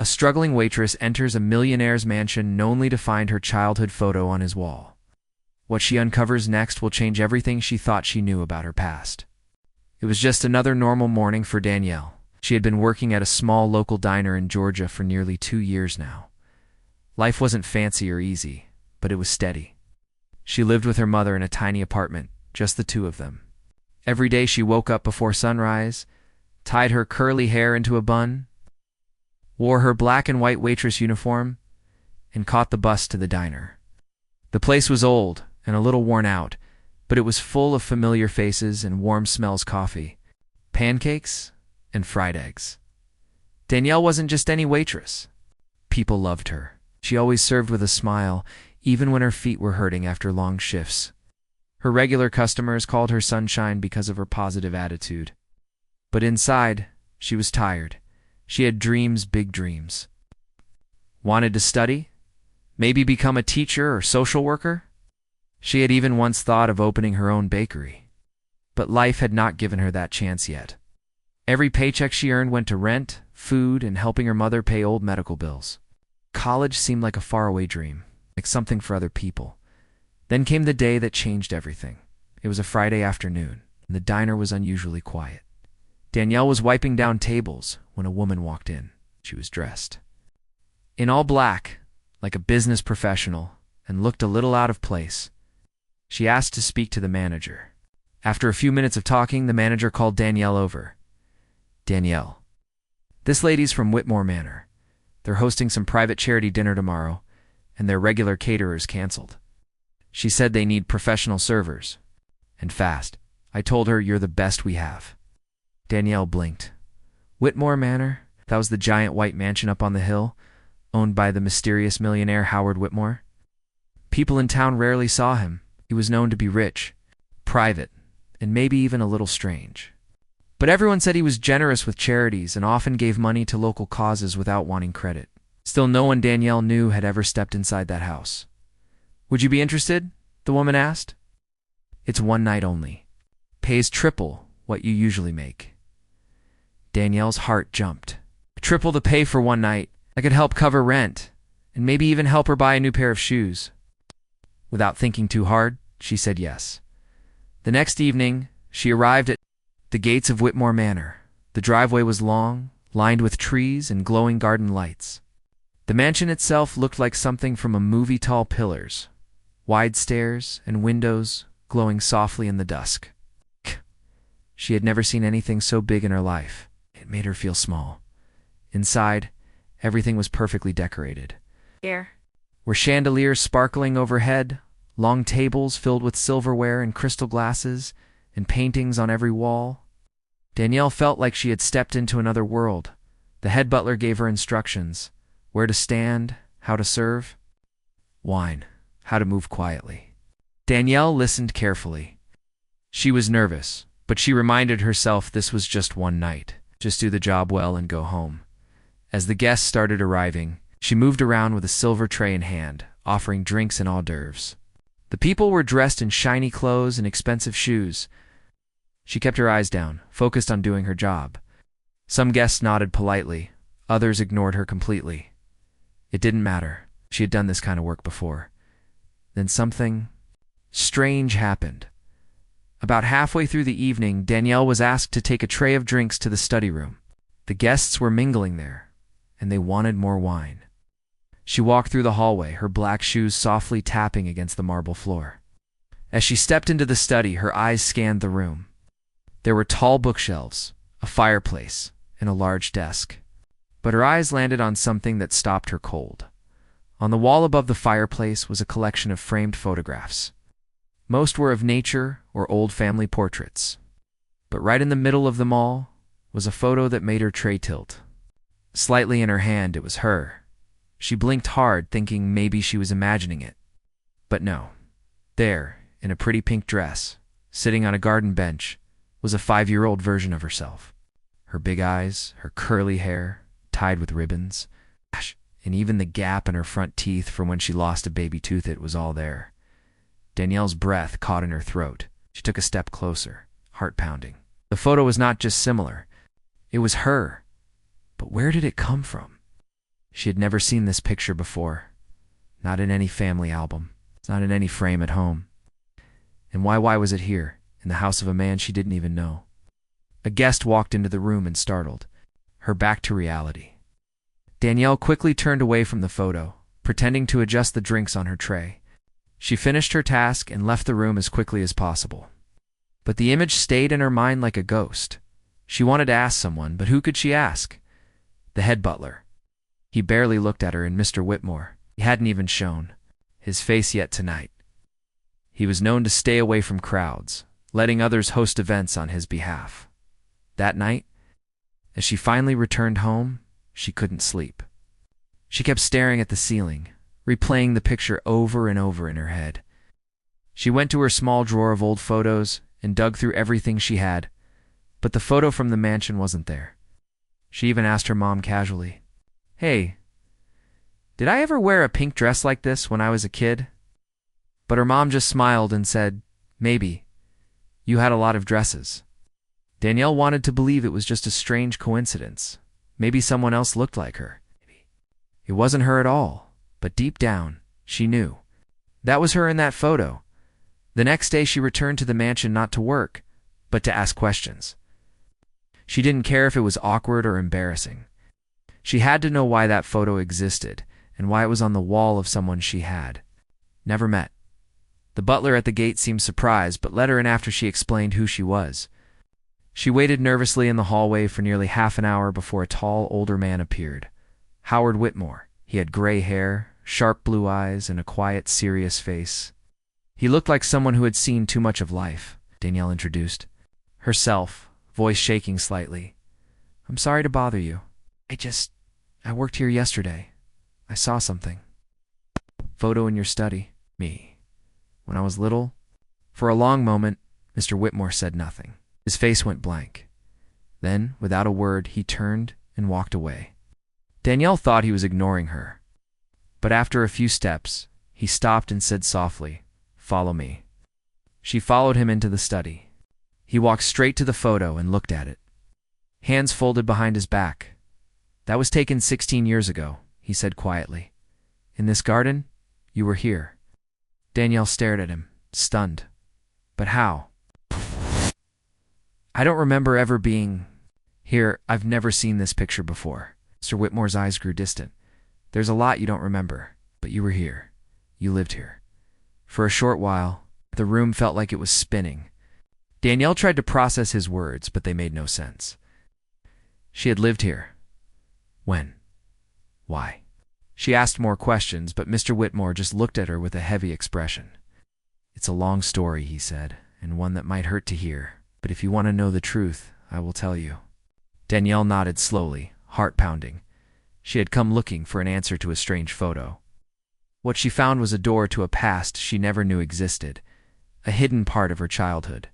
struggling waitress enters a millionaire's mansion only to find her childhood photo on his wall. What she uncovers next will change everything she thought she knew about her past. It was just another normal morning for Danielle. She had been working at a small local diner in Georgia for nearly 2 years now. Life wasn't fancy or easy, but it was steady. She lived with her mother in a tiny apartment, just the two of them. Every day she woke up before sunrise, tied her curly hair into a bun, wore her black and white waitress uniform, and caught the bus to the diner. The place was old and a little worn out, but it was full of familiar faces and warm smells: coffee, pancakes, and fried eggs. Danielle wasn't just any waitress. People loved her. She always served with a smile, even when her feet were hurting after long shifts. Her regular customers called her Sunshine because of her positive attitude. But inside, she was tired. She had dreams, big dreams. Wanted to study? Maybe become a teacher or social worker? She had even once thought of opening her own bakery. But life had not given her that chance yet. Every paycheck she earned went to rent, food, and helping her mother pay old medical bills. College seemed like a faraway dream, like something for other people. Then came the day that changed everything. It was a Friday afternoon, and the diner was unusually quiet. Danielle was wiping down tables when a woman walked in. She was dressed in all black, like a business professional, and looked a little out of place. She asked to speak to the manager. After a few minutes of talking, the manager called Danielle over. "Danielle, this lady's from Whitmore Manor. They're hosting some private charity dinner tomorrow, and their regular caterer's canceled. She said they need professional servers, and fast. I told her you're the best we have." Danielle blinked. Whitmore Manor? That was the giant white mansion up on the hill, owned by the mysterious millionaire Howard Whitmore. People in town rarely saw him. He was known to be rich, private, and maybe even a little strange. But everyone said he was generous with charities and often gave money to local causes without wanting credit. Still, no one Danielle knew had ever stepped inside that house. "Would you be interested?" the woman asked. "It's one night only. Pays triple what you usually make." Danielle's heart jumped. Triple the pay for one night. I could help cover rent, and maybe even help her buy a new pair of shoes. Without thinking too hard, she said yes. The next evening, she arrived at the gates of Whitmore Manor. The driveway was long, lined with trees and glowing garden lights. The mansion itself looked like something from a movie: tall pillars, wide stairs, and windows glowing softly in the dusk. She had never seen anything so big in her life. It made her feel small. Inside, everything was perfectly decorated. Here were chandeliers sparkling overhead, long tables filled with silverware and crystal glasses, and paintings on every wall. Danielle felt like she had stepped into another world. The head butler gave her instructions: where to stand, how to serve, wine, how to move quietly. Danielle listened carefully. She was nervous, but she reminded herself this was just one night. Just do the job well and go home. As the guests started arriving, she moved around with a silver tray in hand, offering drinks and hors d'oeuvres. The people were dressed in shiny clothes and expensive shoes. She kept her eyes down, focused on doing her job. Some guests nodded politely, others ignored her completely. It didn't matter. She had done this kind of work before. Then something strange happened. About halfway through the evening, Danielle was asked to take a tray of drinks to the study room. The guests were mingling there, and they wanted more wine. She walked through the hallway, her black shoes softly tapping against the marble floor. As she stepped into the study, her eyes scanned the room. There were tall bookshelves, a fireplace, and a large desk. But her eyes landed on something that stopped her cold. On the wall above the fireplace was a collection of framed photographs. Most were of nature or old family portraits. But right in the middle of them all was a photo that made her tray tilt. Slightly in her hand, it was her. She blinked hard, thinking maybe she was imagining it. But no. There, in a pretty pink dress, sitting on a garden bench, was a 5-year-old version of herself. Her big eyes, her curly hair, tied with ribbons, and even the gap in her front teeth from when she lost a baby tooth, it was all there. Danielle's breath caught in her throat. She took a step closer, heart pounding. The photo was not just similar. It was her. But where did it come from? She had never seen this picture before. Not in any family album. Not in any frame at home. And why was it here, in the house of a man she didn't even know? A guest walked into the room and startled her back to reality. Danielle quickly turned away from the photo, pretending to adjust the drinks on her tray. She finished her task and left the room as quickly as possible. But the image stayed in her mind like a ghost. She wanted to ask someone, but who could she ask? The head butler. He barely looked at her, and Mr. Whitmore. He hadn't even shown his face yet tonight. He was known to stay away from crowds, letting others host events on his behalf. That night, as she finally returned home, she couldn't sleep. She kept staring at the ceiling, replaying the picture over and over in her head. She went to her small drawer of old photos and dug through everything she had, but the photo from the mansion wasn't there. She even asked her mom casually, "Hey, did I ever wear a pink dress like this when I was a kid?" But her mom just smiled and said, "Maybe. You had a lot of dresses." Danielle wanted to believe it was just a strange coincidence. Maybe someone else looked like her. It wasn't her at all, but deep down, she knew. That was her in that photo. The next day she returned to the mansion not to work, but to ask questions. She didn't care if it was awkward or embarrassing. She had to know why that photo existed and why it was on the wall of someone she had never met. The butler at the gate seemed surprised, but let her in after she explained who she was. She waited nervously in the hallway for nearly half an hour before a tall, older man appeared. Howard Whitmore. He had gray hair, sharp blue eyes, and a quiet, serious face. He looked like someone who had seen too much of life, Danielle introduced herself, voice shaking slightly. "I'm sorry to bother you. I worked here yesterday. I saw something. Photo in your study. Me. When I was little." For a long moment, Mr. Whitmore said nothing. His face went blank. Then, without a word, he turned and walked away. Danielle thought he was ignoring her. But after a few steps, he stopped and said softly, "Follow me." She followed him into the study. He walked straight to the photo and looked at it. Hands folded behind his back. "That was taken 16 years ago," he said quietly. "In this garden, you were here." Danielle stared at him, stunned. "But how?" "I don't remember ever being here. I've never seen this picture before." Mr. Whitmore's eyes grew distant. "There's a lot you don't remember, but you were here. You lived here." For a short while, the room felt like it was spinning. Danielle tried to process his words, but they made no sense. She had lived here. When? Why? She asked more questions, but Mr. Whitmore just looked at her with a heavy expression. "It's a long story," he said, "and one that might hurt to hear. But if you want to know the truth, I will tell you." Danielle nodded slowly, heart pounding. She had come looking for an answer to a strange photo. What she found was a door to a past she never knew existed, a hidden part of her childhood,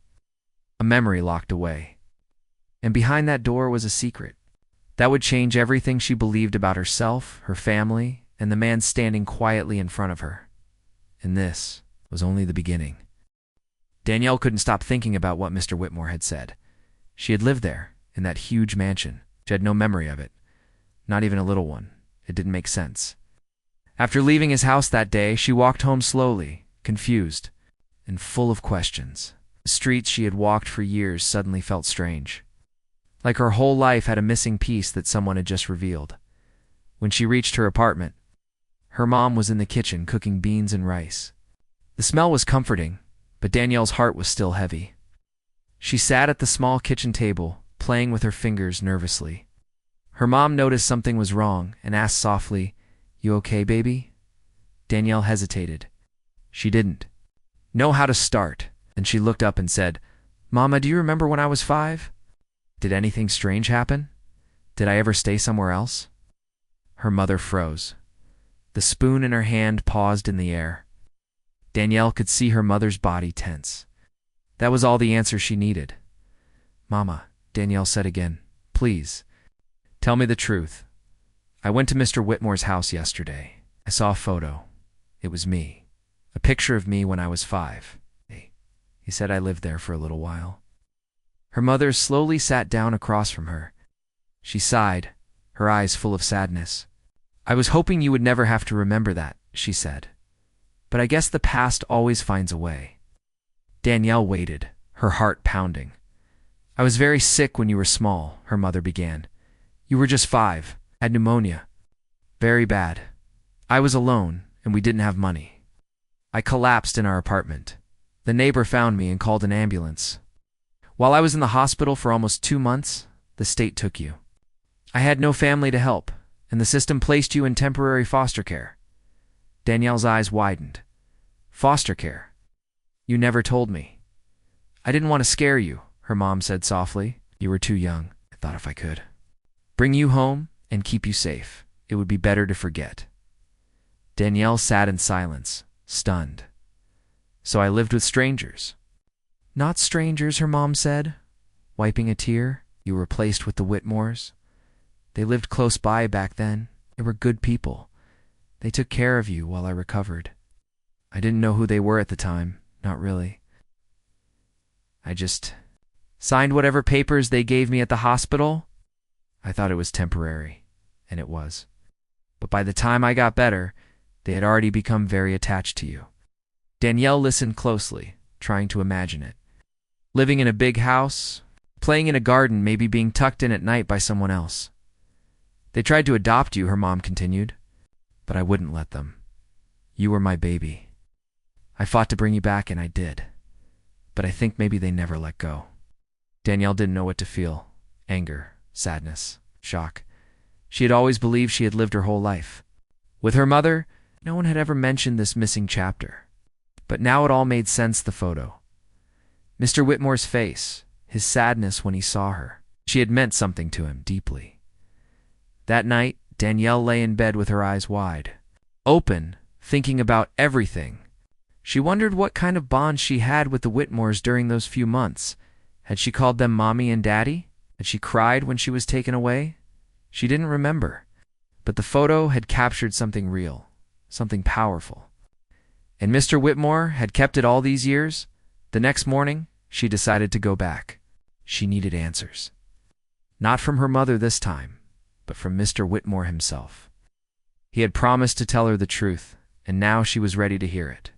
a memory locked away. And behind that door was a secret that would change everything she believed about herself, her family, and the man standing quietly in front of her. And this was only the beginning. Danielle couldn't stop thinking about what Mr. Whitmore had said. She had lived there, in that huge mansion. She had no memory of it, not even a little one. It didn't make sense. After leaving his house that day, she walked home slowly, confused, and full of questions. The streets she had walked for years suddenly felt strange, like her whole life had a missing piece that someone had just revealed. When she reached her apartment, her mom was in the kitchen cooking beans and rice. The smell was comforting, but Danielle's heart was still heavy. She sat at the small kitchen table, playing with her fingers nervously. Her mom noticed something was wrong and asked softly, "You okay, baby?" Danielle hesitated. She didn't know how to start. Then she looked up and said, "Mama, do you remember when I was 5? Did anything strange happen? Did I ever stay somewhere else?" Her mother froze. The spoon in her hand paused in the air. Danielle could see her mother's body tense. That was all the answer she needed. "Mama," Danielle said again, "please, tell me the truth. I went to Mr. Whitmore's house yesterday. I saw a photo. It was me. A picture of me when I was 5. He said I lived there for a little while." Her mother slowly sat down across from her. She sighed, her eyes full of sadness. I was hoping you would never have to remember that, she said. But I guess the past always finds a way. Danielle waited, her heart pounding. I was very sick when you were small, her mother began. You were just 5, had pneumonia. Very bad. I was alone, and we didn't have money. I collapsed in our apartment. The neighbor found me and called an ambulance. While I was in the hospital for almost 2 months, the state took you. I had no family to help, and the system placed you in temporary foster care. Danielle's eyes widened. Foster care? You never told me. I didn't want to scare you, her mom said softly. You were too young. I thought if I could bring you home and keep you safe, it would be better to forget. Danielle sat in silence, stunned. So I lived with strangers. Not strangers, her mom said, wiping a tear. You were placed with the Whitmores. They lived close by back then. They were good people. They took care of you while I recovered. I didn't know who they were at the time, not really. I just signed whatever papers they gave me at the hospital. I thought it was temporary, and it was. But by the time I got better, they had already become very attached to you. Danielle listened closely, trying to imagine it. Living in a big house, playing in a garden, maybe being tucked in at night by someone else. They tried to adopt you, her mom continued, but I wouldn't let them. You were my baby. I fought to bring you back, and I did. But I think maybe they never let go. Danielle didn't know what to feel. Anger, sadness, shock. She had always believed she had lived her whole life. With her mother, no one had ever mentioned this missing chapter. But now it all made sense, the photo. Mr. Whitmore's face, his sadness when he saw her. She had meant something to him deeply. That night, Danielle lay in bed with her eyes wide, open, thinking about everything. She wondered what kind of bond she had with the Whitmores during those few months. Had she called them Mommy and Daddy? Had she cried when she was taken away? She didn't remember. But the photo had captured something real, something powerful. And Mr. Whitmore had kept it all these years. The next morning, she decided to go back. She needed answers. Not from her mother this time, but from Mr. Whitmore himself. He had promised to tell her the truth, and now she was ready to hear it.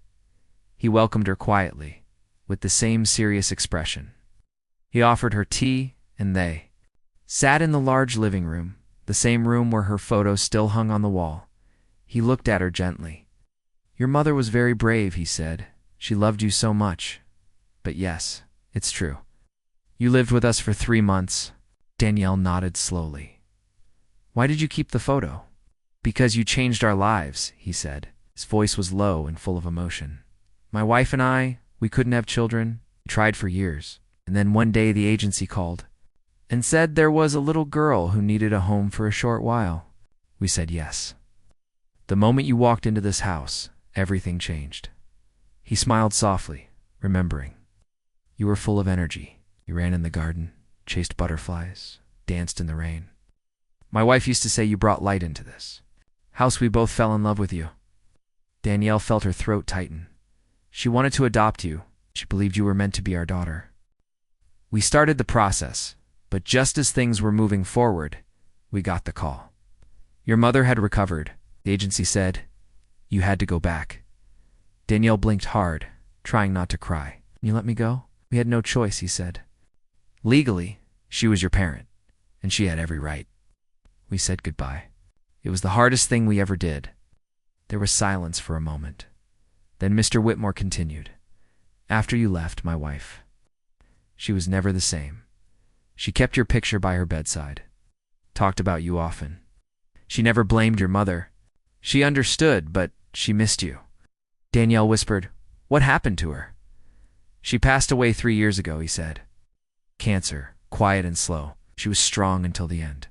He welcomed her quietly, with the same serious expression. He offered her tea, and they sat in the large living room, the same room where her photo still hung on the wall. He looked at her gently. Your mother was very brave, he said. She loved you so much. But yes, it's true. You lived with us for 3 months. Danielle nodded slowly. Why did you keep the photo? Because you changed our lives, he said. His voice was low and full of emotion. My wife and I, we couldn't have children. We tried for years. And then one day the agency called and said there was a little girl who needed a home for a short while. We said yes. The moment you walked into this house, everything changed. He smiled softly, remembering. You were full of energy. You ran in the garden, chased butterflies, danced in the rain. My wife used to say you brought light into this house. We both fell in love with you. Danielle felt her throat tighten. She wanted to adopt you. She believed you were meant to be our daughter. We started the process, but just as things were moving forward, we got the call. Your mother had recovered. The agency said you had to go back. Danielle blinked hard, trying not to cry. You let me go? We had no choice, he said. Legally, she was your parent, and she had every right. We said goodbye. It was the hardest thing we ever did. There was silence for a moment. Then Mr. Whitmore continued. After you left, my wife, she was never the same. She kept your picture by her bedside, talked about you often. She never blamed your mother. She understood, but she missed you. Danielle whispered, what happened to her? She passed away 3 years ago, he said. Cancer, quiet and slow. She was strong until the end.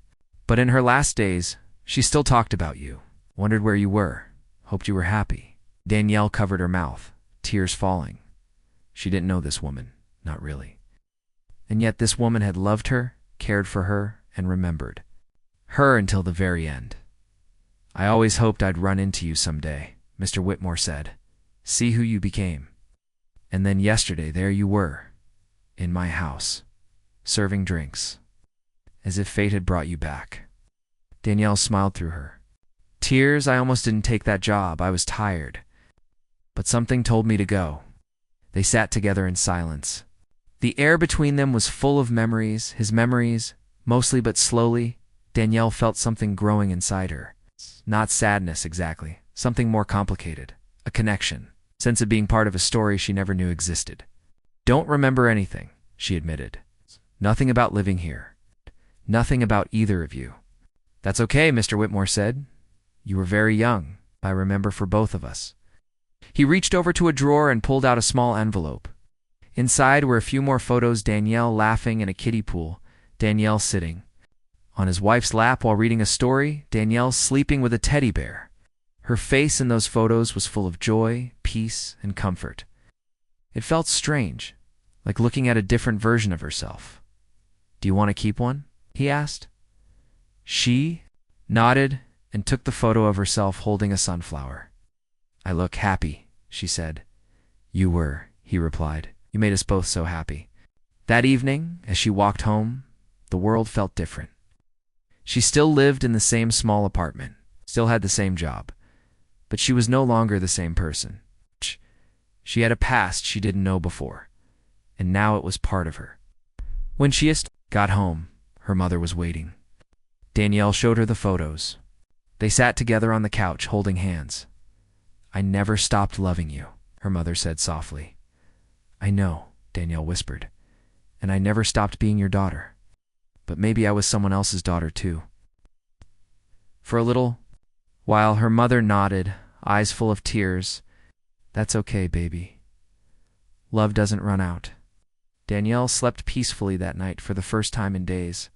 But in her last days, she still talked about you, wondered where you were, hoped you were happy. Danielle covered her mouth, tears falling. She didn't know this woman, not really. And yet this woman had loved her, cared for her, and remembered her until the very end. I always hoped I'd run into you someday, Mr. Whitmore said. See who you became. And then yesterday, there you were, in my house, serving drinks, as if fate had brought you back. Danielle smiled through her Tears, I almost didn't take that job. I was tired. But something told me to go. They sat together in silence. The air between them was full of memories, his memories, mostly but slowly. Danielle felt something growing inside her. Not sadness exactly, something more complicated. A connection, sense of being part of a story she never knew existed. Don't remember anything, she admitted. Nothing about living here. Nothing about either of you. That's okay, Mr. Whitmore said. You were very young, I remember, for both of us. He reached over to a drawer and pulled out a small envelope. Inside were a few more photos: Danielle laughing in a kiddie pool, Danielle sitting on his wife's lap while reading a story, Danielle sleeping with a teddy bear. Her face in those photos was full of joy, peace, and comfort. It felt strange, like looking at a different version of herself. Do you want to keep one? He asked. She nodded and took the photo of herself holding a sunflower. I look happy, she said. You were, he replied. You made us both so happy. That evening, as she walked home, the world felt different. She still lived in the same small apartment, still had the same job, but she was no longer the same person. She had a past she didn't know before, and now it was part of her. When she got home, her mother was waiting. Danielle showed her the photos. They sat together on the couch, holding hands. I never stopped loving you, her mother said softly. I know, Danielle whispered, and I never stopped being your daughter. But maybe I was someone else's daughter too. For a little while, her mother nodded, eyes full of tears. That's okay, baby. Love doesn't run out. Danielle slept peacefully that night for the first time in days.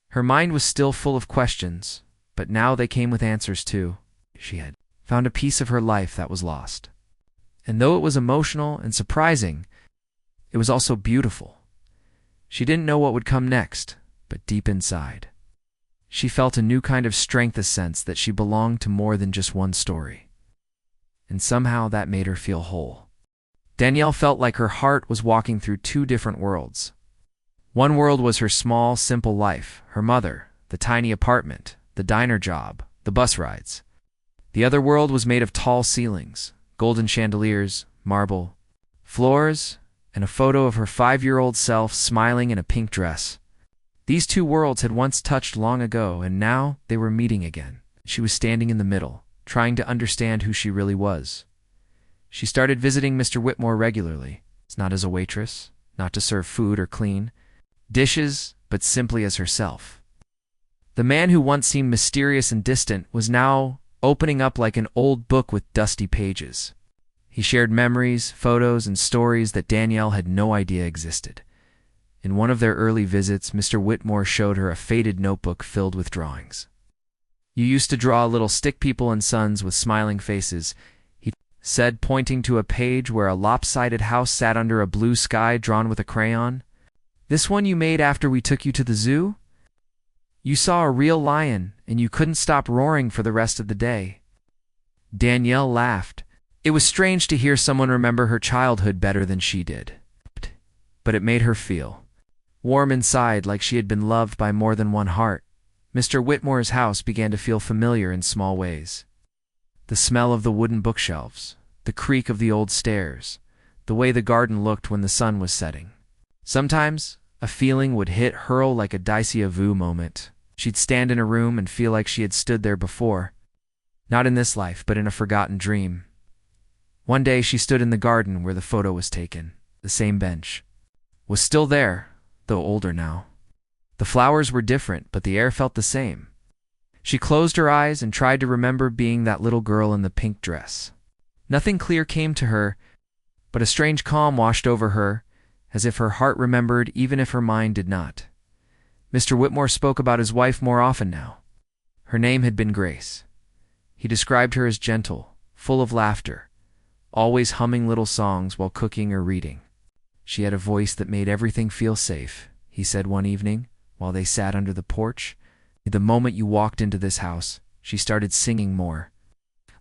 Her mind was still full of questions, but now they came with answers too. She had found a piece of her life that was lost. And though it was emotional and surprising, it was also beautiful. She didn't know what would come next, but deep inside, she felt a new kind of strength, a sense that she belonged to more than just one story. And somehow that made her feel whole. Danielle felt like her heart was walking through two different worlds. One world was her small, simple life, her mother, the tiny apartment, the diner job, the bus rides. The other world was made of tall ceilings, golden chandeliers, marble floors, and a photo of her 5-year-old self smiling in a pink dress. These two worlds had once touched long ago, and now they were meeting again. She was standing in the middle, trying to understand who she really was. She started visiting Mr. Whitmore regularly, not as a waitress, not to serve food or clean dishes, but simply as herself. The man who once seemed mysterious and distant was now opening up like an old book with dusty pages. He shared memories, photos, and stories that Danielle had no idea existed. In one of their early visits, Mr. Whitmore showed her a faded notebook filled with drawings. You used to draw little stick people and suns with smiling faces, he said, pointing to a page where a lopsided house sat under a blue sky drawn with a crayon. This one you made after we took you to the zoo? You saw a real lion, and you couldn't stop roaring for the rest of the day. Danielle laughed. It was strange to hear someone remember her childhood better than she did. But it made her feel warm inside, like she had been loved by more than one heart. Mr. Whitmore's house began to feel familiar in small ways. The smell of the wooden bookshelves, the creak of the old stairs, the way the garden looked when the sun was setting. Sometimes a feeling would hit her like a déjà vu moment. She'd stand in a room and feel like she had stood there before. Not in this life, but in a forgotten dream. One day she stood in the garden where the photo was taken. The same bench was still there, though older now. The flowers were different, but the air felt the same. She closed her eyes and tried to remember being that little girl in the pink dress. Nothing clear came to her, but a strange calm washed over her, as if her heart remembered even if her mind did not. Mr. Whitmore spoke about his wife more often now. Her name had been Grace. He described her as gentle, full of laughter, always humming little songs while cooking or reading. She had a voice that made everything feel safe, he said one evening, while they sat under the porch. The moment you walked into this house, she started singing more.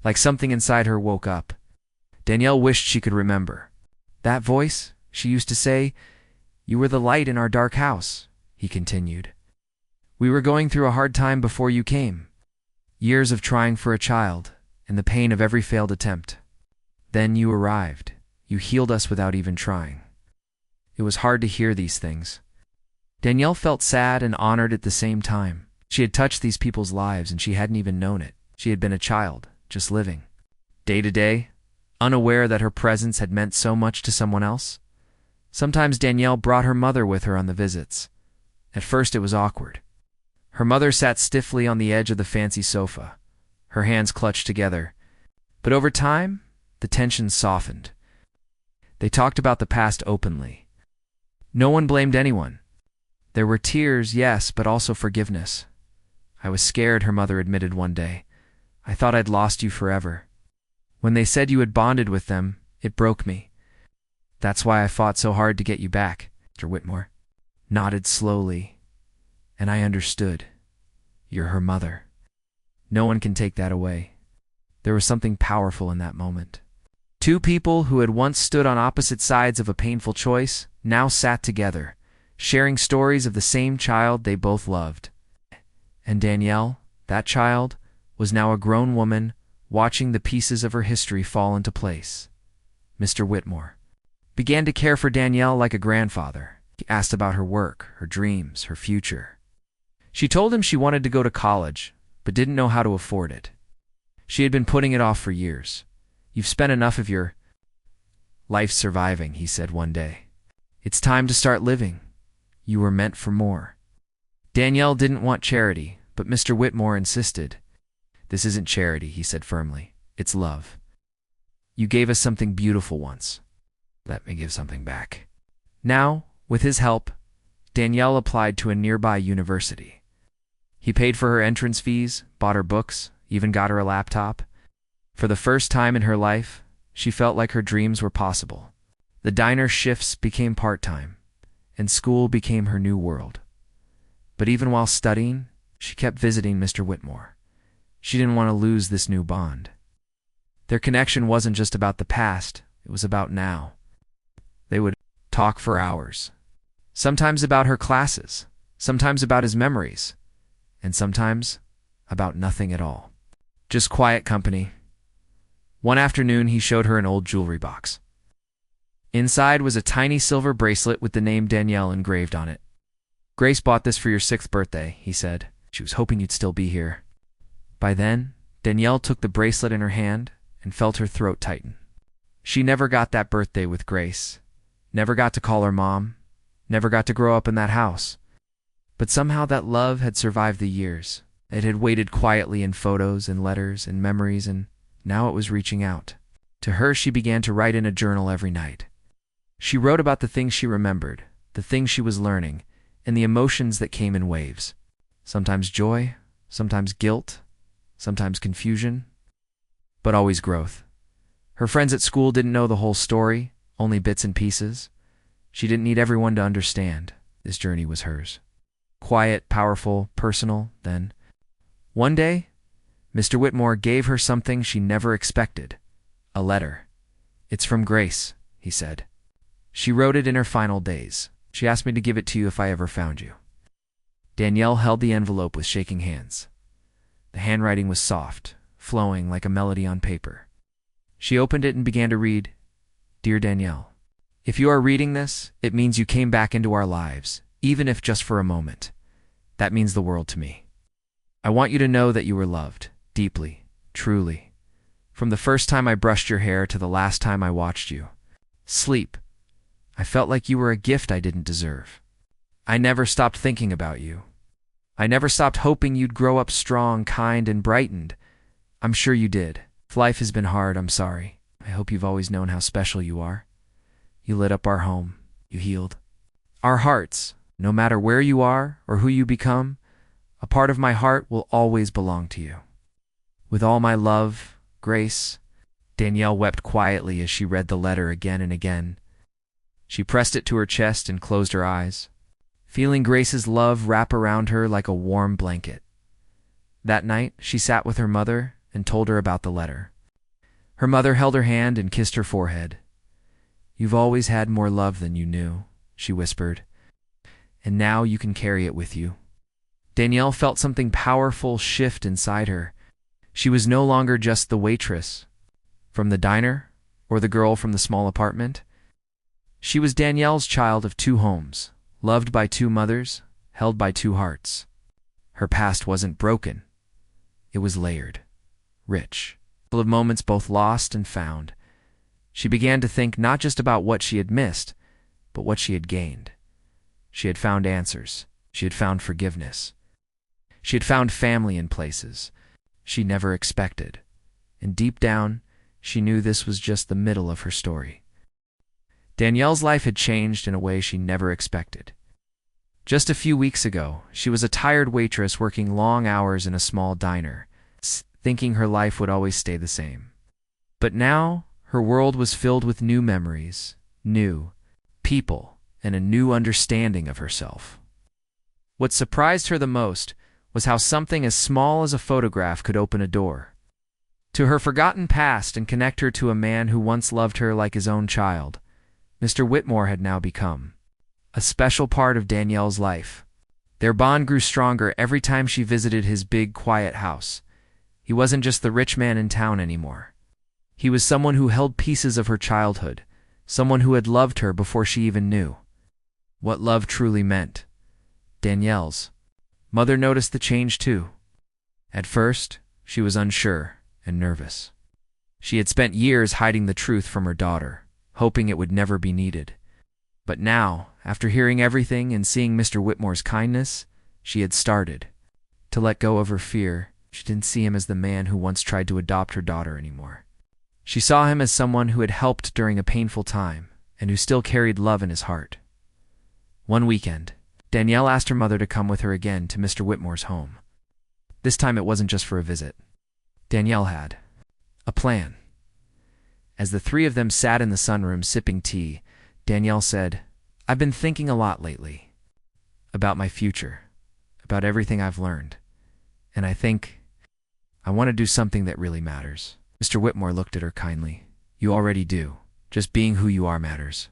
Like something inside her woke up. Danielle wished she could remember. That voice, she used to say, "You were the light in our dark house," he continued. "We were going through a hard time before you came. Years of trying for a child, and the pain of every failed attempt. Then you arrived. You healed us without even trying. It was hard to hear these things. Danielle felt sad and honored at the same time. She had touched these people's lives and she hadn't even known it. She had been a child, just living. Day to day, unaware that her presence had meant so much to someone else. Sometimes Danielle brought her mother with her on the visits. At first it was awkward. Her mother sat stiffly on the edge of the fancy sofa, her hands clutched together. But over time, the tension softened. They talked about the past openly. No one blamed anyone. There were tears, yes, but also forgiveness. I was scared, her mother admitted one day. I thought I'd lost you forever. When they said you had bonded with them, it broke me. That's why I fought so hard to get you back. Mr. Whitmore nodded slowly, and I understood. You're her mother. No one can take that away. There was something powerful in that moment. Two people who had once stood on opposite sides of a painful choice now sat together, sharing stories of the same child they both loved. And Danielle, that child, was now a grown woman watching the pieces of her history fall into place. Mr. Whitmore began to care for Danielle like a grandfather. He asked about her work, her dreams, her future. She told him she wanted to go to college, but didn't know how to afford it. She had been putting it off for years. You've spent enough of your life surviving, he said one day. It's time to start living. You were meant for more. Danielle didn't want charity, but Mr. Whitmore insisted. This isn't charity, he said firmly. It's love. You gave us something beautiful once. Let me give something back. Now, with his help, Danielle applied to a nearby university. He paid for her entrance fees, bought her books, even got her a laptop. For the first time in her life, she felt like her dreams were possible. The diner shifts became part-time, and school became her new world. But even while studying, she kept visiting Mr. Whitmore. She didn't want to lose this new bond. Their connection wasn't just about the past, it was about now. They would talk for hours. Sometimes about her classes, sometimes about his memories, and sometimes about nothing at all. Just quiet company. One afternoon, he showed her an old jewelry box. Inside was a tiny silver bracelet with the name Danielle engraved on it. Grace bought this for your 6th birthday, he said. She was hoping you'd still be here. By then, Danielle took the bracelet in her hand and felt her throat tighten. She never got that birthday with Grace, never got to call her mom, never got to grow up in that house. But somehow that love had survived the years. It had waited quietly in photos and letters and memories, and now it was reaching out. To her, she began to write in a journal every night. She wrote about the things she remembered, the things she was learning, and the emotions that came in waves. Sometimes joy, sometimes guilt, sometimes confusion, but always growth. Her friends at school didn't know the whole story, only bits and pieces. She didn't need everyone to understand. This journey was hers. Quiet, powerful, personal, then. One day, Mr. Whitmore gave her something she never expected. A letter. It's from Grace, he said. She wrote it in her final days. She asked me to give it to you if I ever found you. Danielle held the envelope with shaking hands. The handwriting was soft, flowing like a melody on paper. She opened it and began to read, Dear Danielle, if you are reading this, it means you came back into our lives, even if just for a moment. That means the world to me. I want you to know that you were loved, deeply, truly. From the first time I brushed your hair to the last time I watched you sleep, I felt like you were a gift I didn't deserve. I never stopped thinking about you. I never stopped hoping you'd grow up strong, kind, and brightened. I'm sure you did. If life has been hard, I'm sorry. I hope you've always known how special you are. You lit up our home. You healed our hearts. No matter where you are or who you become, a part of my heart will always belong to you. With all my love, Grace. Danielle wept quietly as she read the letter again and again. She pressed it to her chest and closed her eyes, feeling Grace's love wrap around her like a warm blanket. That night, she sat with her mother and told her about the letter. Her mother held her hand and kissed her forehead. You've always had more love than you knew, she whispered, and now you can carry it with you. Danielle felt something powerful shift inside her. She was no longer just the waitress from the diner or the girl from the small apartment. She was Danielle's child of two homes, loved by two mothers, held by two hearts. Her past wasn't broken. It was layered, rich, full of moments both lost and found. She began to think not just about what she had missed, but what she had gained. She had found answers. She had found forgiveness. She had found family in places she never expected. And deep down, she knew this was just the middle of her story. Danielle's life had changed in a way she never expected. Just a few weeks ago, she was a tired waitress working long hours in a small diner, thinking her life would always stay the same. But now, her world was filled with new memories, new people, and a new understanding of herself. What surprised her the most was how something as small as a photograph could open a door to her forgotten past and connect her to a man who once loved her like his own child. Mr. Whitmore had now become a special part of Danielle's life. Their bond grew stronger every time she visited his big, quiet house. He wasn't just the rich man in town anymore. He was someone who held pieces of her childhood, someone who had loved her before she even knew what love truly meant. Danielle's mother noticed the change too. At first, she was unsure and nervous. She had spent years hiding the truth from her daughter, hoping it would never be needed. But now, after hearing everything and seeing Mr. Whitmore's kindness, she had started to let go of her fear. She didn't see him as the man who once tried to adopt her daughter anymore. She saw him as someone who had helped during a painful time and who still carried love in his heart. One weekend, Danielle asked her mother to come with her again to Mr. Whitmore's home. This time it wasn't just for a visit. Danielle had a plan. As the three of them sat in the sunroom sipping tea, Danielle said, "I've been thinking a lot lately about my future, about everything I've learned, and I think I want to do something that really matters." Mr. Whitmore looked at her kindly. "You already do. Just being who you are matters."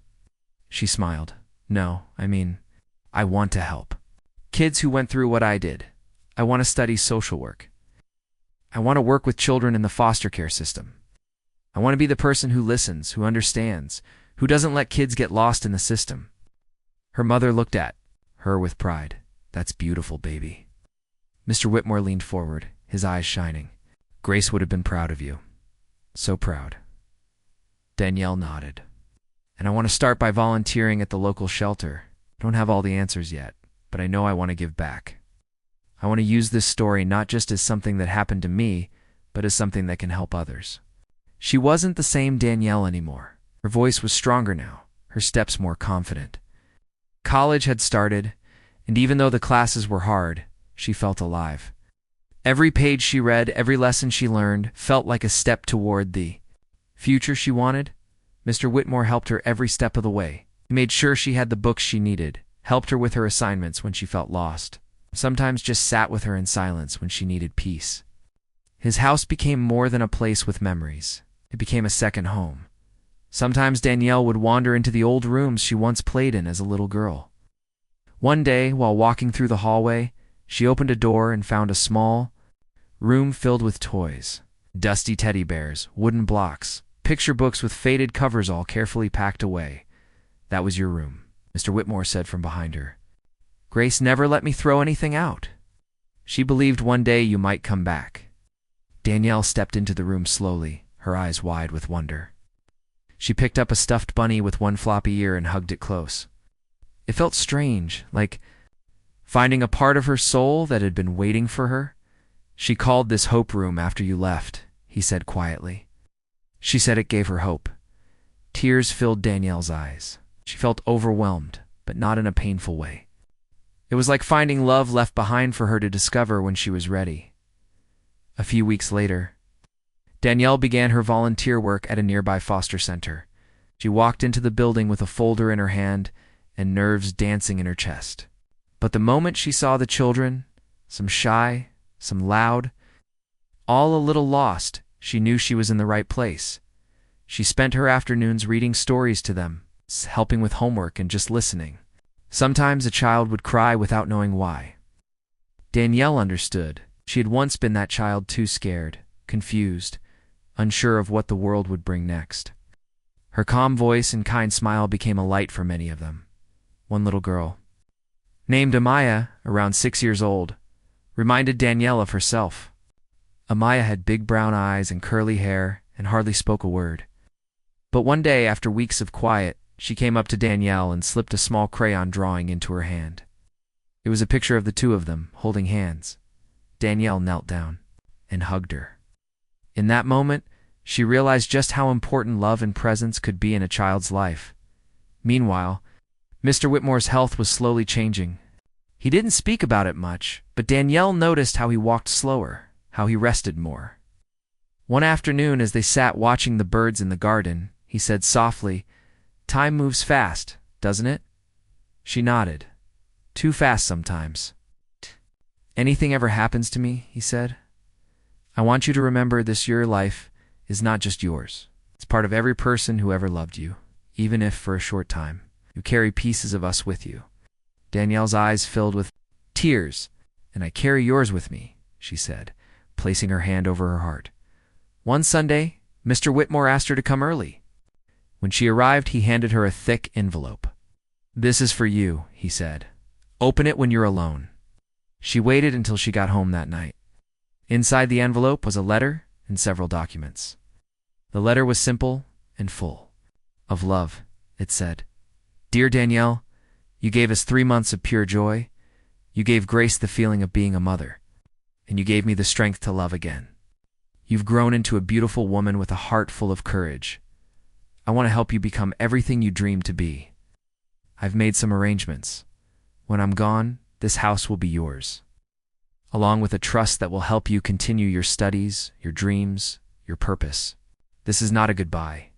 She smiled. "No, I want to help kids who went through what I did. I want to study social work. I want to work with children in the foster care system. I want to be the person who listens, who understands, who doesn't let kids get lost in the system." Her mother looked at her with pride. "That's beautiful, baby." Mr. Whitmore leaned forward, his eyes shining. "Grace would have been proud of you. So proud." Danielle nodded. "And I want to start by volunteering at the local shelter. I don't have all the answers yet, but I know I want to give back. I want to use this story not just as something that happened to me, but as something that can help others." She wasn't the same Danielle anymore. Her voice was stronger now, her steps more confident. College had started, and even though the classes were hard, she felt alive. Every page she read, every lesson she learned, felt like a step toward the future she wanted. Mr. Whitmore helped her every step of the way. He made sure she had the books she needed, helped her with her assignments when she felt lost, sometimes just sat with her in silence when she needed peace. His house became more than a place with memories. It became a second home. Sometimes Danielle would wander into the old rooms she once played in as a little girl. One day, while walking through the hallway, she opened a door and found a small room filled with toys, dusty teddy bears, wooden blocks, picture books with faded covers all carefully packed away. "That was your room," Mr. Whitmore said from behind her. "Grace never let me throw anything out. She believed one day you might come back." Danielle stepped into the room slowly, her eyes wide with wonder. She picked up a stuffed bunny with one floppy ear and hugged it close. It felt strange, like finding a part of her soul that had been waiting for her. "She called this Hope Room after you left," he said quietly. She said it gave her hope. Tears filled Danielle's eyes. She felt overwhelmed, but not in a painful way. It was like finding love left behind for her to discover when she was ready. A few weeks later, Danielle began her volunteer work at a nearby foster center. She walked into the building with a folder in her hand and nerves dancing in her chest. But the moment she saw the children, some shy, some loud, all a little lost, she knew she was in the right place. She spent her afternoons reading stories to them, helping with homework and just listening. Sometimes a child would cry without knowing why. Danielle understood. She had once been that child too scared, confused, unsure of what the world would bring next. Her calm voice and kind smile became a light for many of them. One little girl, named Amaya, around 6 years old, reminded Danielle of herself. Amaya had big brown eyes and curly hair and hardly spoke a word. But one day, after weeks of quiet, she came up to Danielle and slipped a small crayon drawing into her hand. It was a picture of the two of them, holding hands. Danielle knelt down and hugged her. In that moment, she realized just how important love and presence could be in a child's life. Meanwhile, Mr. Whitmore's health was slowly changing. He didn't speak about it much, but Danielle noticed how he walked slower, how he rested more. One afternoon, as they sat watching the birds in the garden, he said softly, "Time moves fast, doesn't it?" She nodded. "Too fast sometimes." "Anything ever happens to me," he said, "I want you to remember this your life is not just yours. It's part of every person who ever loved you, even if for a short time. You carry pieces of us with you." Danielle's eyes filled with tears. "And I carry yours with me," she said, placing her hand over her heart. One Sunday, Mr. Whitmore asked her to come early. When she arrived, he handed her a thick envelope. "This is for you," he said. "Open it when you're alone." She waited until she got home that night. Inside the envelope was a letter and several documents. The letter was simple and full of love. It said, "Dear Danielle, you gave us 3 months of pure joy. You gave Grace the feeling of being a mother, and you gave me the strength to love again. You've grown into a beautiful woman with a heart full of courage. I want to help you become everything you dreamed to be. I've made some arrangements. When I'm gone, this house will be yours, along with a trust that will help you continue your studies, your dreams, your purpose. This is not a goodbye.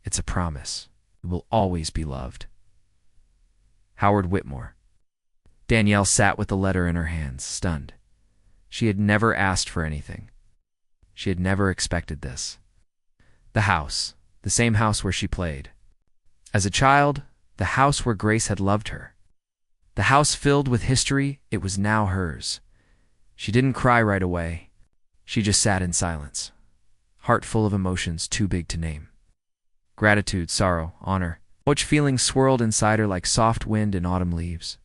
It's a promise. You will always be loved. Howard Whitmore." Danielle sat with the letter in her hands, stunned. She had never asked for anything. She had never expected this. The house, the same house where she played. As a child, the house where Grace had loved her. The house filled with history, it was now hers. She didn't cry right away. She just sat in silence, heart full of emotions too big to name. Gratitude, sorrow, honor. Which feelings swirled inside her like soft wind in autumn leaves.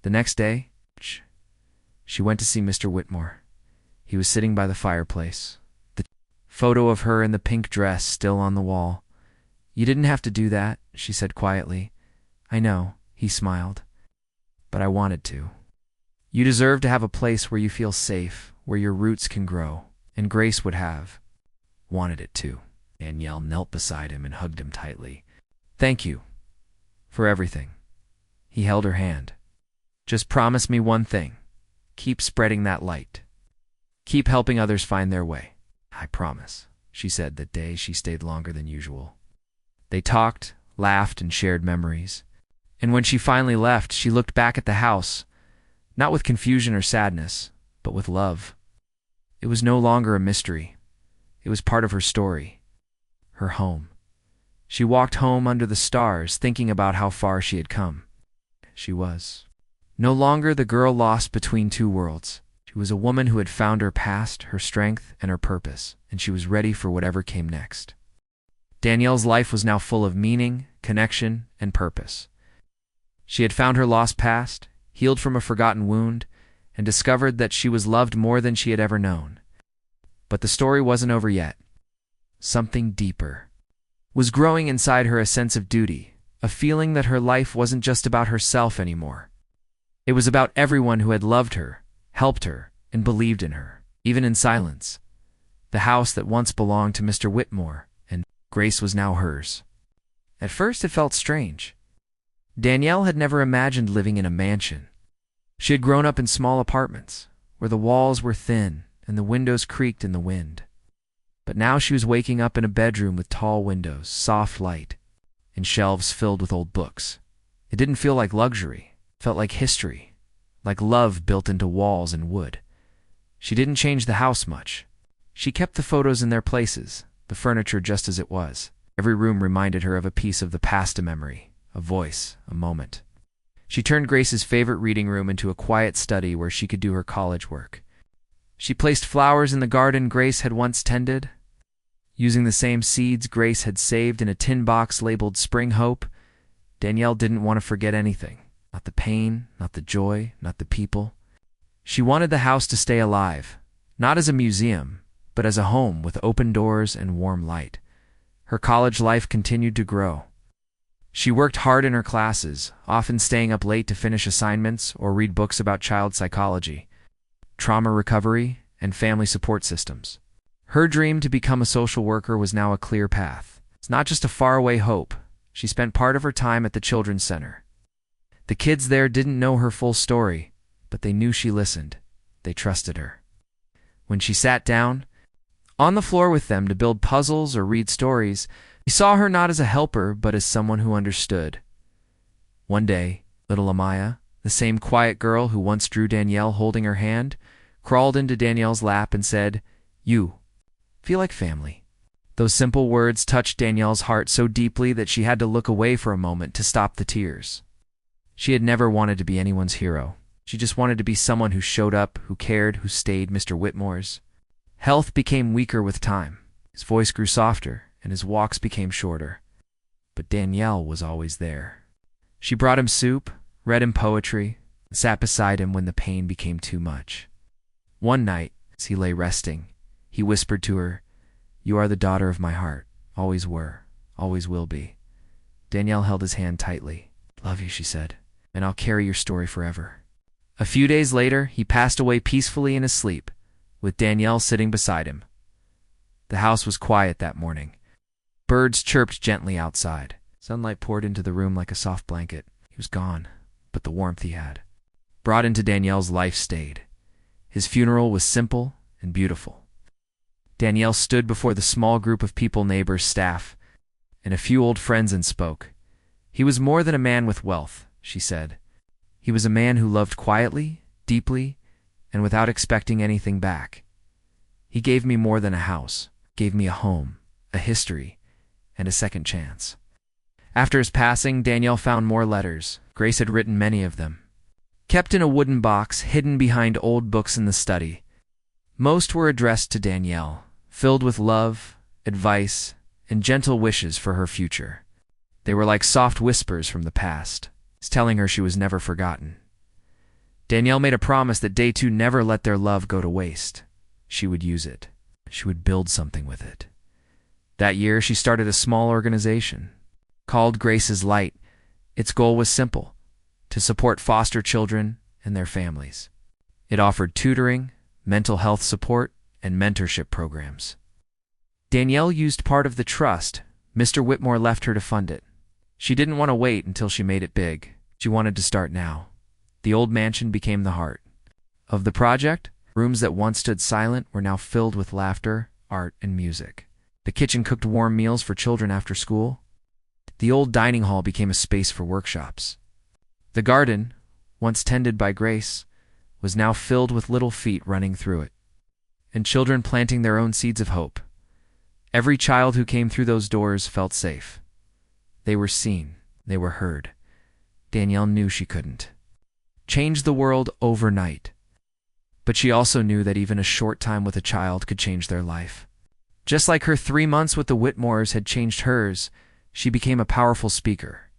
The next day, she went to see Mr. Whitmore. He was sitting by the fireplace, the photo of her in the pink dress still on the wall. "You didn't have to do that," she said quietly. "I know," he smiled, "but I wanted to. You deserve to have a place where you feel safe, where your roots can grow, and Grace would have wanted it too." Danielle knelt beside him and hugged him tightly. "Thank you for everything." He held her hand. "Just promise me one thing. Keep spreading that light. Keep helping others find their way." "I promise," she said. That day she stayed longer than usual. They talked, laughed, and shared memories. And when she finally left, she looked back at the house, not with confusion or sadness, but with love. It was no longer a mystery. It was part of her story, her home. She walked home under the stars, thinking about how far she had come. She was no longer the girl lost between two worlds. She was a woman who had found her past, her strength, and her purpose, and she was ready for whatever came next. Danielle's life was now full of meaning, connection, and purpose. She had found her lost past, healed from a forgotten wound, and discovered that she was loved more than she had ever known. But the story wasn't over yet. Something deeper was growing inside her, a sense of duty, a feeling that her life wasn't just about herself anymore. It was about everyone who had loved her, helped her, and believed in her, even in silence. The house that once belonged to Mr. Whitmore and Grace was now hers. At first it felt strange. Danielle had never imagined living in a mansion. She had grown up in small apartments, where the walls were thin and the windows creaked in the wind. But now she was waking up in a bedroom with tall windows, soft light, and shelves filled with old books. It didn't feel like luxury. It felt like history, like love built into walls and wood. She didn't change the house much. She kept the photos in their places, the furniture just as it was. Every room reminded her of a piece of the past, a memory, a voice, a moment. She turned Grace's favorite reading room into a quiet study where she could do her college work. She placed flowers in the garden Grace had once tended. Using the same seeds Grace had saved in a tin box labeled Spring Hope, Danielle didn't want to forget anything. Not the pain, not the joy, not the people. She wanted the house to stay alive, not as a museum, but as a home with open doors and warm light. Her college life continued to grow. She worked hard in her classes, often staying up late to finish assignments or read books about child psychology, trauma recovery, and family support systems. Her dream to become a social worker was now a clear path. It's not just a faraway hope. She spent part of her time at the Children's Center. The kids there didn't know her full story, but they knew she listened. They trusted her. When she sat down on the floor with them to build puzzles or read stories, he saw her not as a helper, but as someone who understood. One day, little Amaya, the same quiet girl who once drew Danielle holding her hand, crawled into Danielle's lap and said, "You feel like family." Those simple words touched Danielle's heart so deeply that she had to look away for a moment to stop the tears. She had never wanted to be anyone's hero. She just wanted to be someone who showed up, who cared, who stayed Mr. Whitmore's. Health became weaker with time. His voice grew softer, and his walks became shorter. But Danielle was always there. She brought him soup, read him poetry, and sat beside him when the pain became too much. One night, as he lay resting, he whispered to her, "You are the daughter of my heart, always were, always will be." Danielle held his hand tightly. "Love you," she said, "and I'll carry your story forever." A few days later, he passed away peacefully in his sleep, with Danielle sitting beside him. The house was quiet that morning. Birds chirped gently outside. Sunlight poured into the room like a soft blanket. He was gone, but the warmth he had, brought into Danielle's life, stayed. His funeral was simple and beautiful. Danielle stood before the small group of people, neighbors, staff, and a few old friends, and spoke. "He was more than a man with wealth," she said. "He was a man who loved quietly, deeply, and without expecting anything back. He gave me more than a house, gave me a home, a history, and a second chance." After his passing, Danielle found more letters. Grace had written many of them, kept in a wooden box hidden behind old books in the study. Most were addressed to Danielle, filled with love, advice, and gentle wishes for her future. They were like soft whispers from the past, telling her she was never forgotten. Danielle made a promise that they two never let their love go to waste. She would use it. She would build something with it. That year, she started a small organization called Grace's Light. Its goal was simple: to support foster children and their families. It offered tutoring, mental health support, and mentorship programs. Danielle used part of the trust Mr. Whitmore left her to fund it. She didn't want to wait until she made it big. She wanted to start now. The old mansion became the heart of the project. Rooms that once stood silent were now filled with laughter, art, and music. The kitchen cooked warm meals for children after school. The old dining hall became a space for workshops. The garden, once tended by Grace, was now filled with little feet running through it, and children planting their own seeds of hope. Every child who came through those doors felt safe. They were seen. They were heard. Danielle knew she couldn't change the world overnight, but she also knew that even a short time with a child could change their life. Just like her 3 months with the Whitmores had changed hers, she became a powerful speaker.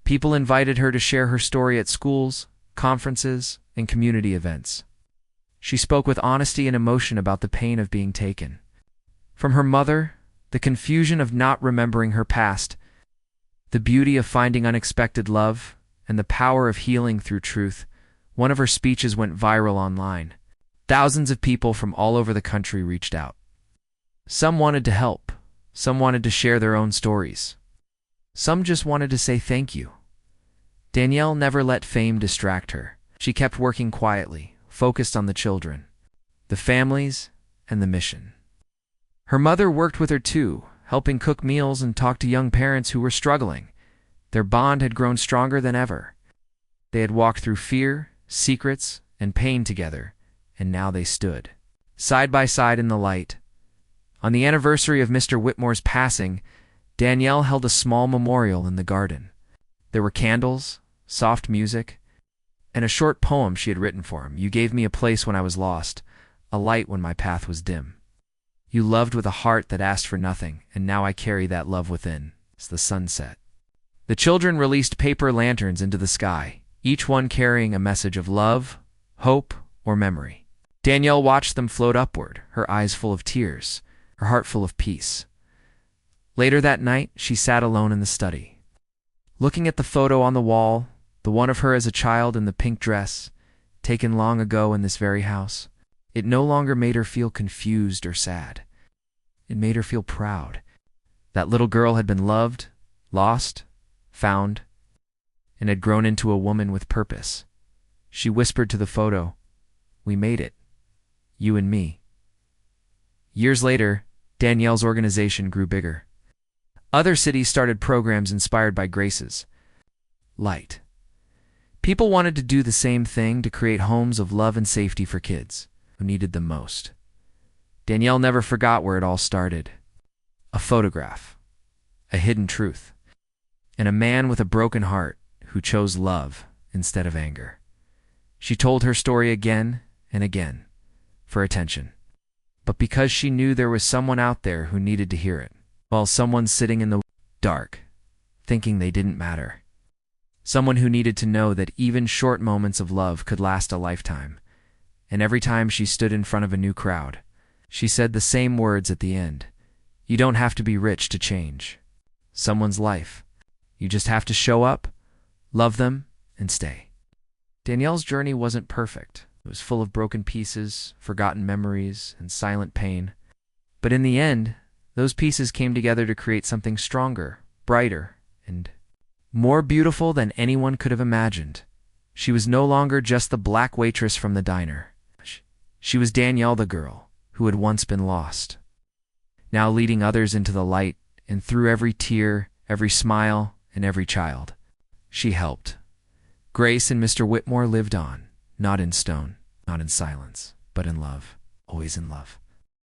People invited her to share her story at schools, conferences, and community events. She spoke with honesty and emotion about the pain of being taken from her mother, the confusion of not remembering her past, the beauty of finding unexpected love, and the power of healing through truth. One of her speeches went viral online. Thousands of people from all over the country reached out. Some wanted to help. Some wanted to share their own stories. Some just wanted to say thank you. Danielle never let fame distract her. She kept working quietly, focused on the children, the families, and the mission. Her mother worked with her too, helping cook meals and talk to young parents who were struggling. Their bond had grown stronger than ever. They had walked through fear, secrets, and pain together, and now they stood side by side in the light. On the anniversary of Mr. Whitmore's passing, Danielle held a small memorial in the garden. There were candles, soft music, and a short poem she had written for him. "You gave me a place when I was lost, a light when my path was dim. You loved with a heart that asked for nothing, and now I carry that love within, as the sun set. The children released paper lanterns into the sky, each one carrying a message of love, hope, or memory. Danielle watched them float upward, her eyes full of tears, her heart full of peace. Later that night, she sat alone in the study. Looking at the photo on the wall, the one of her as a child in the pink dress, taken long ago in this very house, it no longer made her feel confused or sad. It made her feel proud. That little girl had been loved, lost, found, and had grown into a woman with purpose. She whispered to the photo, "We made it. You and me." Years later, Danielle's organization grew bigger. Other cities started programs inspired by Grace's light. People wanted to do the same thing, to create homes of love and safety for kids who needed them most. Danielle never forgot where it all started. A photograph, a hidden truth, and a man with a broken heart who chose love instead of anger. She told her story again and again for attention, but because she knew there was someone out there who needed to hear it, while someone sitting in the dark, thinking they didn't matter. Someone who needed to know that even short moments of love could last a lifetime. And every time she stood in front of a new crowd, she said the same words at the end. You don't have to be rich to change someone's life. You just have to show up, love them, and stay. Danielle's journey wasn't perfect. It was full of broken pieces, forgotten memories, and silent pain. But in the end, those pieces came together to create something stronger, brighter, and more beautiful than anyone could have imagined. She was no longer just the black waitress from the diner. She was Danielle, the girl who had once been lost, now leading others into the light, and through every tear, every smile, and every child, she helped. Grace and Mr. Whitmore lived on, not in stone, not in silence, but in love, always in love.